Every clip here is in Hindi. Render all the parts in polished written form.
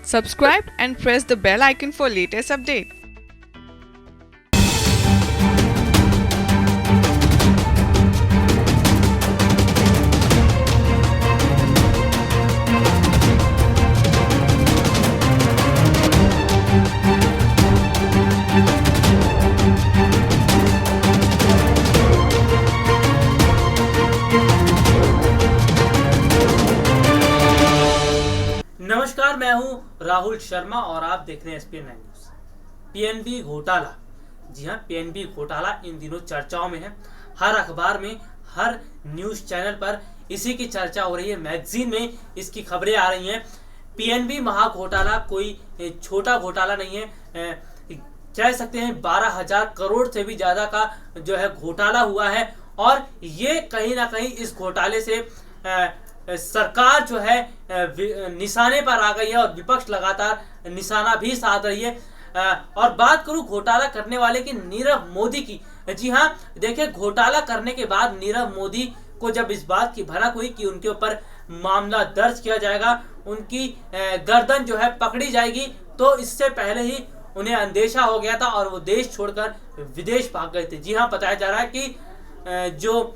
Subscribe and press the bell icon for latest update. नमस्कार, मैं हूं राहुल शर्मा और आप देख रहे हैं एसपीएन न्यूज। पीएनबी घोटाला, जी हां, पीएनबी घोटाला इन दिनों चर्चाओं में है। हर अखबार में, हर न्यूज चैनल पर इसी की चर्चा हो रही है, मैगजीन में इसकी खबरें आ रही हैं। पीएनबी महाघोटाला कोई छोटा घोटाला नहीं है, कह सकते हैं 12,000 करोड़ से भी ज्यादा का जो है घोटाला हुआ है। और ये कहीं ना कहीं इस घोटाले से सरकार जो है निशाने पर आ गई है और विपक्ष लगातार निशाना भी साध रही है। और बात करूं घोटाला करने वाले की, नीरव मोदी की। जी हां, देखिए, घोटाला करने के बाद नीरव मोदी को जब इस बात की भनक हुई कि उनके ऊपर मामला दर्ज किया जाएगा, उनकी गर्दन जो है पकड़ी जाएगी, तो इससे पहले ही उन्हें अंदेशा हो गया था और वो देश छोड़कर विदेश भाग गए थे। जी हां, बताया जा रहा है कि जो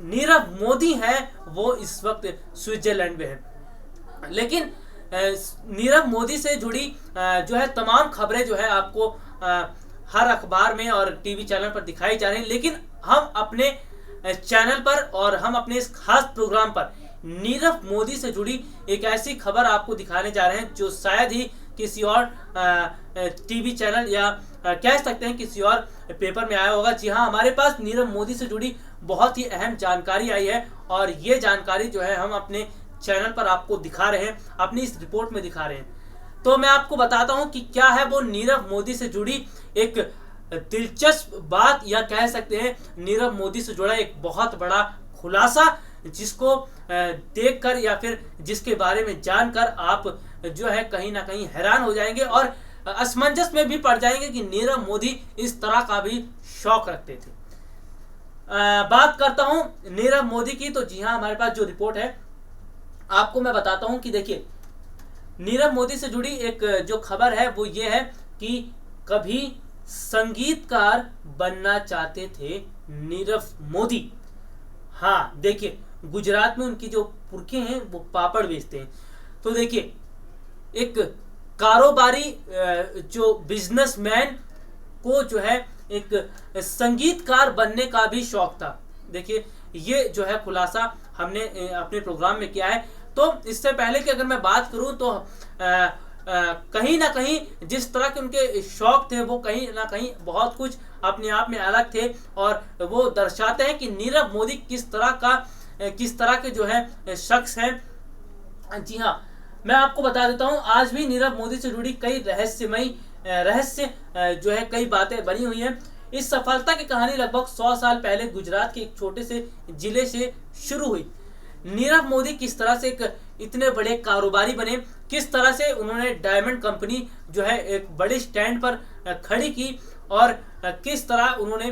नीरव मोदी हैं वो इस वक्त स्विट्जरलैंड में है। लेकिन नीरव मोदी से जुड़ी जो है तमाम खबरें जो है आपको हर अखबार में और टीवी चैनल पर दिखाई जा रही हैं। लेकिन हम अपने चैनल पर और हम अपने इस खास प्रोग्राम पर नीरव मोदी से जुड़ी एक ऐसी खबर आपको दिखाने जा रहे हैं जो शायद ही किसी और टीवी चैनल या कह सकते हैं किसी और पेपर में आया होगा। जी हाँ, हमारे पास नीरव मोदी से जुड़ी बहुत ही अहम जानकारी आई है और ये जानकारी जो है हम अपने चैनल पर आपको दिखा रहे हैं, अपनी इस रिपोर्ट में दिखा रहे हैं। तो मैं आपको बताता हूं कि क्या है वो नीरव मोदी से जुड़ी एक दिलचस्प बात, या कह सकते हैं नीरव मोदी से जुड़ा एक बहुत बड़ा खुलासा, जिसको देखकर या फिर जिसके बारे में जानकर आप जो है कहीं ना कहीं हैरान हो जाएंगे और असमंजस में भी पड़ जाएंगे कि नीरव मोदी इस तरह का भी शौक रखते थे। बात करता हूं नीरव मोदी की, तो जी हां, हमारे पास जो रिपोर्ट है आपको मैं बताता हूं कि देखिए, नीरव मोदी से जुड़ी एक जो खबर है वो ये है कि कभी संगीतकार बनना चाहते थे नीरव मोदी। हाँ, देखिए, गुजरात में उनकी जो पुरखे हैं वो पापड़ बेचते हैं। तो देखिए, एक कारोबारी जो बिजनेसमैन को जो है एक संगीतकार बनने का भी शौक था। देखिए, ये जो है खुलासा हमने अपने प्रोग्राम में किया है। तो इससे पहले कि अगर मैं बात करूं तो कहीं ना कहीं जिस तरह के उनके शौक थे वो कहीं ना कहीं बहुत कुछ अपने आप में अलग थे और वो दर्शाते हैं कि नीरव मोदी किस तरह के जो है शख्स हैं। जी हाँ, मैं आपको बता देता हूं, आज भी नीरव मोदी से जुड़ी कई रहस्य जो है कई बातें बनी हुई हैं। इस सफलता की कहानी लगभग 100 साल पहले गुजरात के एक छोटे से जिले से शुरू हुई। नीरव मोदी किस तरह से एक इतने बड़े कारोबारी बने, किस तरह से उन्होंने डायमंड कंपनी जो है एक बड़े स्टैंड पर खड़ी की और किस तरह उन्होंने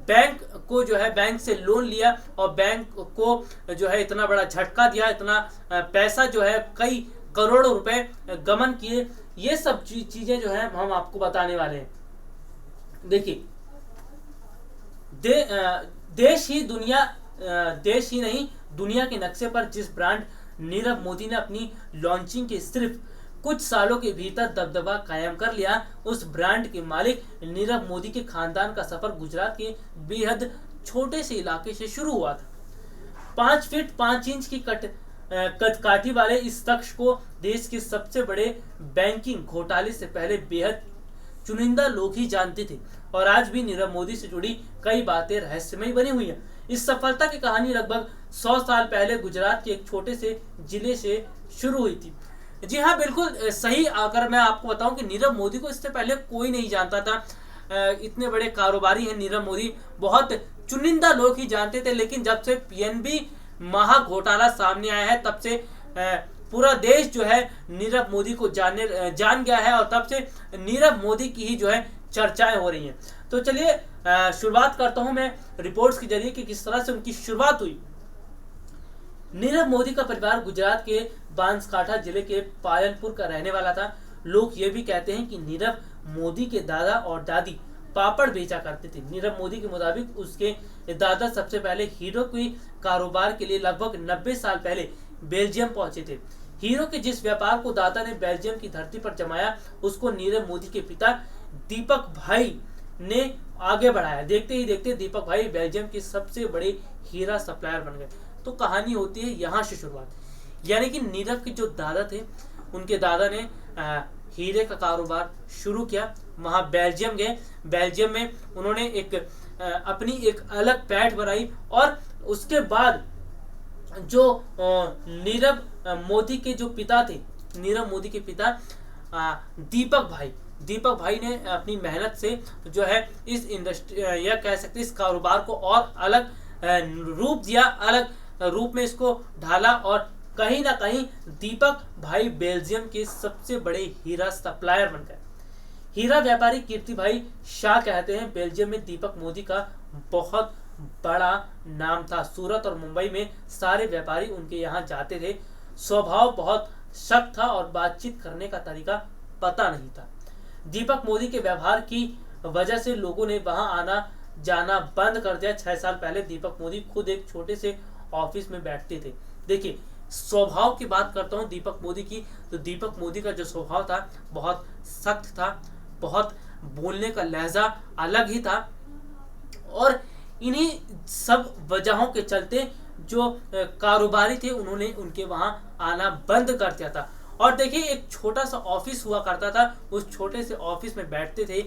बैंक को जो है बैंक से लोन लिया और बैंक को जो है इतना बड़ा झटका दिया, इतना पैसा जो है कई करोड़ों रुपए गमन किए। ये सब चीजें जो है हम आपको बताने वाले हैं। देखिए, देश ही नहीं, दुनिया के नक्शे पर जिस ब्रांड नीरव मोदी ने अपनी लॉन्चिंग के सिर्फ कुछ सालों के भीतर दबदबा कायम कर लिया, उस ब्रांड के मालिक नीरव मोदी के खानदान का सफर गुजरात के बेहद छोटे से इलाके से शुरू हुआ था। 5 फीट 5 इंच की कदकाठी वाले इस शख्स को देश के सबसे बड़े बैंकिंग घोटाले से पहले बेहद चुनिंदा लोग ही जानते थे और आज भी नीरव मोदी से जुड़ी कई बातें रहस्यमय बनी हुई हैं। इस सफलता की कहानी लगभग 100 साल पहले गुजरात के एक छोटे से जिले से शुरू हुई थी। जी हाँ, बिल्कुल सही। अगर मैं आपको बताऊं कि नीरव मोदी को इससे पहले कोई नहीं जानता था, इतने बड़े कारोबारी हैं नीरव मोदी, बहुत चुनिंदा लोग ही जानते थे। लेकिन जब से पीएनबी महाघोटाला सामने आया है तब से पूरा देश जो है नीरव मोदी को जान गया है और तब से नीरव मोदी की ही जो है चर्चाएं हो रही हैं। तो चलिए शुरुआत करता हूं मैं रिपोर्ट्स के जरिए कि किस तरह से उनकी शुरुआत हुई। नीरव मोदी का परिवार गुजरात के बांसकाठा जिले के पालनपुर का रहने वाला था। लोग ये भी कहते हैं कि नीरव मोदी के दादा और दादी पापड़ बेचा करते थे। नीरव मोदी के मुताबिक उसके दादा सबसे पहले हीरो के कारोबार के लिए लगभग 90 साल पहले बेल्जियम पहुंचे थे। हीरो के जिस व्यापार को दादा ने बेल्जियम की धरती पर जमाया, उसको नीरव मोदी के पिता दीपक भाई ने आगे बढ़ाया। देखते ही देखते दीपक भाई बेल्जियम के सबसे बड़े हीरा सप्लायर बन गए। तो कहानी होती है यहाँ से शुरुआत, यानी कि नीरव के जो दादा थे, उनके दादा ने हीरे का कारोबार शुरू किया। वहाँ बेल्जियम गए, बेल्जियम में उन्होंने अपनी एक अलग पैठ बनाई और उसके बाद जो नीरव मोदी के जो पिता थे, नीरव मोदी के पिता दीपक भाई ने अपनी मेहनत से जो है इस इंडस्ट्री या कह सकते इस कारोबार को और अलग रूप दिया, अलग रूप में इसको ढाला और कहीं ना कहीं दीपक भाई बेल्जियम के सबसे बड़े हीरा सप्लायर बन गए। हीरा व्यापारी कीर्ति भाई शाह कहते हैं, बेल्जियम में दीपक मोदी का बहुत बड़ा नाम था। सूरत और मुंबई में सारे व्यापारी उनके यहाँ जाते थे। स्वभाव बहुत सख्त था और बातचीत करने का तरीका पता नहीं था। दीपक मोदी के व्यवहार की वजह से लोगों ने वहां आना जाना बंद कर दिया। 6 साल पहले दीपक मोदी खुद एक छोटे से ऑफिस में बैठते थे। देखिए, स्वभाव की बात करता हूँ दीपक मोदी की, तो दीपक मोदी का जो स्वभाव था बहुत सख्त था, बहुत बोलने का लहजा अलग ही था और इन्हीं सब वजहों के चलते जो कारोबारी थे उन्होंने उनके वहां आना बंद कर दिया था। और देखिए, एक छोटा सा ऑफिस हुआ करता था, उस छोटे से ऑफिस में बैठते थे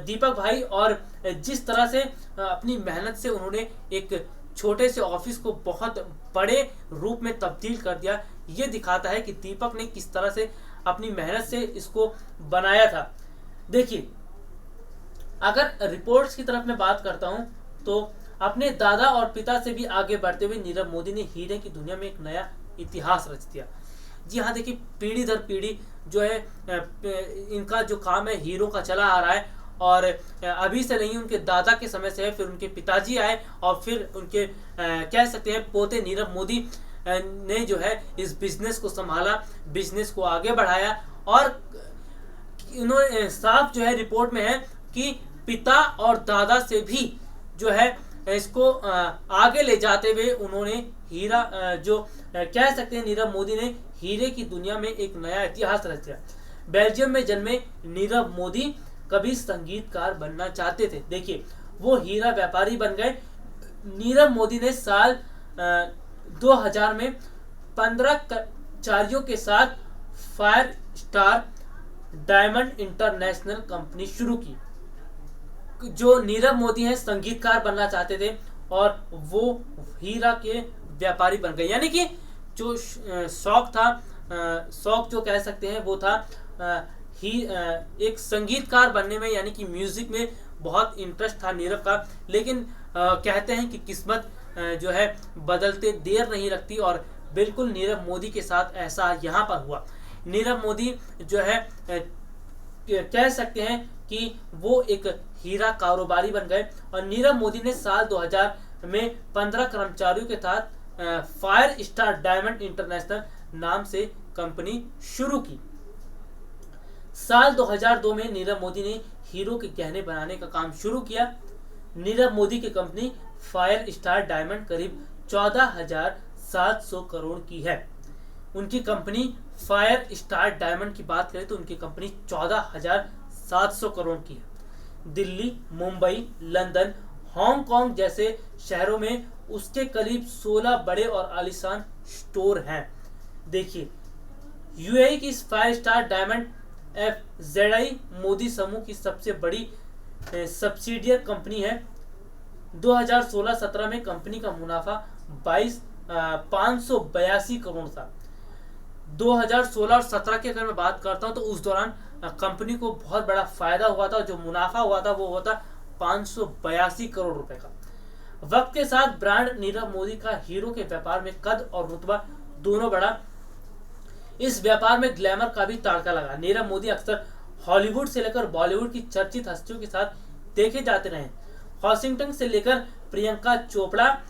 दीपक भाई और जिस तरह से अपनी मेहनत से उन्होंने एक छोटे से ऑफिस को बहुत बड़े रूप में तब्दील कर दिया। ये दिखाता है कि दीपक ने किस तरह से अपनी मेहनत से इसको बनाया था। देखिए, अगर रिपोर्ट्स की तरफ मैं बात करता हूं तो अपने दादा और पिता से भी आगे बढ़ते हुए नीरव मोदी ने हीरे की दुनिया में एक नया इतिहास रच दिया। जी हाँ, देखिए, पीढ़ी दर पीढ़ी जो है इनका जो काम है हीरो का चला आ रहा है और अभी से नहीं, उनके दादा के समय से है, फिर उनके पिताजी आए और फिर उनके कह सकते हैं पोते नीरव मोदी ने जो है इस बिजनेस को संभाला, बिजनेस को आगे बढ़ाया और इन्होंने साफ जो है रिपोर्ट में है कि पिता और दादा से भी जो है इसको आगे ले जाते हुए उन्होंने हीरा जो कह सकते हैं नीरव मोदी ने हीरे की दुनिया में एक नया इतिहास रच दिया। बेल्जियम में जन्मे नीरव मोदी कभी संगीतकार बनना चाहते थे। देखिए, वो हीरा व्यापारी बन गए। नीरव मोदी ने साल 2000 में 15 कर्मचारियों के साथ fire star diamond international company शुरू की। जो नीरव मोदी हैं संगीतकार बनना चाहते थे और वो हीरा के व्यापारी बन गए। यानी कि जो शौक था, शौक जो कह सकते हैं वो था एक संगीतकार बनने में, यानी कि म्यूजिक में बहुत इंटरेस्ट था नीरव का। लेकिन कहते हैं कि किस्मत जो है बदलते देर नहीं रखती और बिल्कुल नीरव मोदी के साथ ऐसा यहाँ पर हुआ। नीरव मोदी जो है कह सकते हैं कि वो एक हीरा कारोबारी बन गए और नीरव मोदी ने साल 2000 में 15 कर्मचारियों के साथ फायर स्टार डायमंड इंटरनेशनल नाम से कंपनी शुरू की। साल 2002 में नीरव मोदी ने हीरो के गहने बनाने का काम शुरू किया। नीरव मोदी की कंपनी फायर स्टार डायमंड करीब 14,700 करोड़ की है। उनकी कंपनी फायर स्टार डायमंड की बात करें तो उनकी कंपनी 14,700 करोड़ की है। दिल्ली, मुंबई, लंदन, हांगकांग जैसे शहरों में उसके करीब 16 बड़े और आलीशान स्टोर हैं। देखिए, यूएई की फायर स्टार डायमंड एफजेडआई मोदी समूह की सबसे बड़ी सब्सिडियर कंपनी है। 2016-17 में कंपनी का मुनाफा 582 करोड़ था। 2016 और 17 की अगर मैं बात करता हूं तो उस दौरान कंपनी को बहुत बड़ा फायदा हुआ था। जो मुनाफा हुआ था वो हुआ था 582 करोड़ रुपए का। वक्त के साथ ब्रांड नीरव मोदी का हीरो के व्यापार में कद और रुतबा दोनों बढ़ा। इस व्यापार में ग्लैमर का भी ताड़का लगा। नीरव मोदी अक्सर हॉलीवुड से लेकर बॉलीवुड की चर्चित हस्तियों के साथ देखे जाते रहे। वॉशिंगटन से लेकर प्रियंका चोपड़ा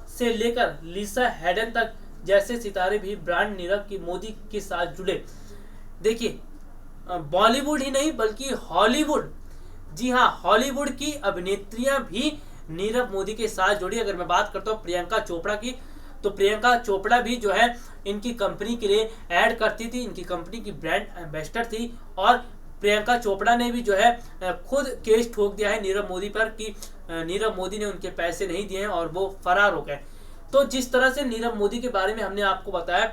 से लेकर लिसा हेडन तक जैसे सितारे भी ब्रांड नीरव की मोदी के साथ जुड़े। देखिए, बॉलीवुड ही नहीं बल्कि हॉलीवुड, जी हाँ, हॉलीवुड की अभिनेत्रियां भी नीरव मोदी के साथ जुड़ी। अगर मैं बात करता हूँ प्रियंका चोपड़ा की, तो प्रियंका चोपड़ा भी जो है इनकी कंपनी के लिए ऐड करती थी, इनकी कंपनी की ब्रांड एम्बेसडर थी। और प्रियंका चोपड़ा ने भी जो है खुद केस ठोक दिया है नीरव मोदी पर कि नीरव मोदी ने उनके पैसे नहीं दिए हैं और वो फरार हो गए। तो जिस तरह से नीरव मोदी के बारे में हमने आपको बताया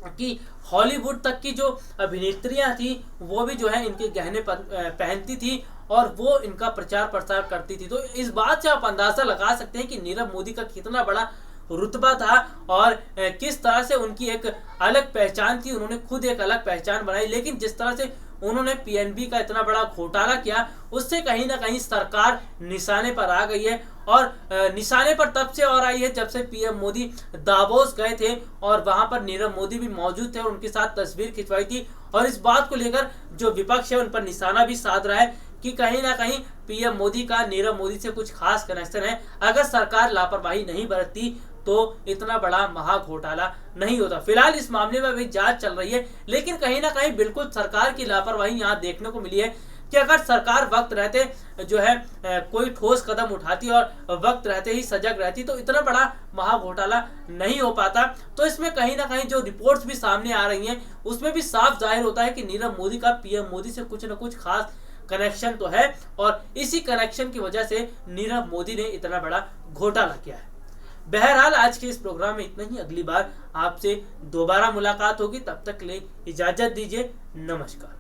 कि हॉलीवुड तक की जो अभिनेत्रियां थी वो भी जो है इनके गहने पहनती थी और वो इनका प्रचार प्रसार करती थी। तो इस बात से आप अंदाजा लगा सकते हैं कि नीरव मोदी का कितना बड़ा रुतबा था और किस तरह से उनकी एक अलग पहचान थी। उन्होंने खुद एक अलग पहचान बनाई, लेकिन जिस तरह से उन्होंने पीएनबी का इतना बड़ा घोटाला किया, उससे कहीं ना कहीं सरकार निशाने पर आ गई है। और निशाने पर तब से और आई है जब से पीएम मोदी दावोस गए थे और वहां पर नीरव मोदी भी मौजूद थे और उनके साथ तस्वीर खिंचवाई थी। और इस बात को लेकर जो विपक्ष है उन पर निशाना भी साध रहा है कि कहीं ना कहीं पीएम मोदी का नीरव मोदी से कुछ खास कनेक्शन है। अगर सरकार लापरवाही नहीं बरतती तो इतना बड़ा महा घोटाला नहीं होता। फिलहाल इस मामले में अभी जांच चल रही है, लेकिन कहीं ना कहीं बिल्कुल सरकार की लापरवाही यहाँ देखने को मिली है कि अगर सरकार वक्त रहते जो है कोई ठोस कदम उठाती और वक्त रहते ही सजग रहती तो इतना बड़ा महा घोटाला नहीं हो पाता। तो इसमें कहीं ना कहीं जो रिपोर्ट्स भी सामने आ रही हैं उसमें भी साफ जाहिर होता है कि नीरव मोदी का पीएम मोदी से कुछ न कुछ खास कनेक्शन तो है और इसी कनेक्शन की वजह से नीरव मोदी ने इतना बड़ा घोटाला किया है। बहरहाल आज के इस प्रोग्राम में इतना ही। अगली बार आपसे दोबारा मुलाकात होगी, तब तक ले इजाजत दीजिए। नमस्कार।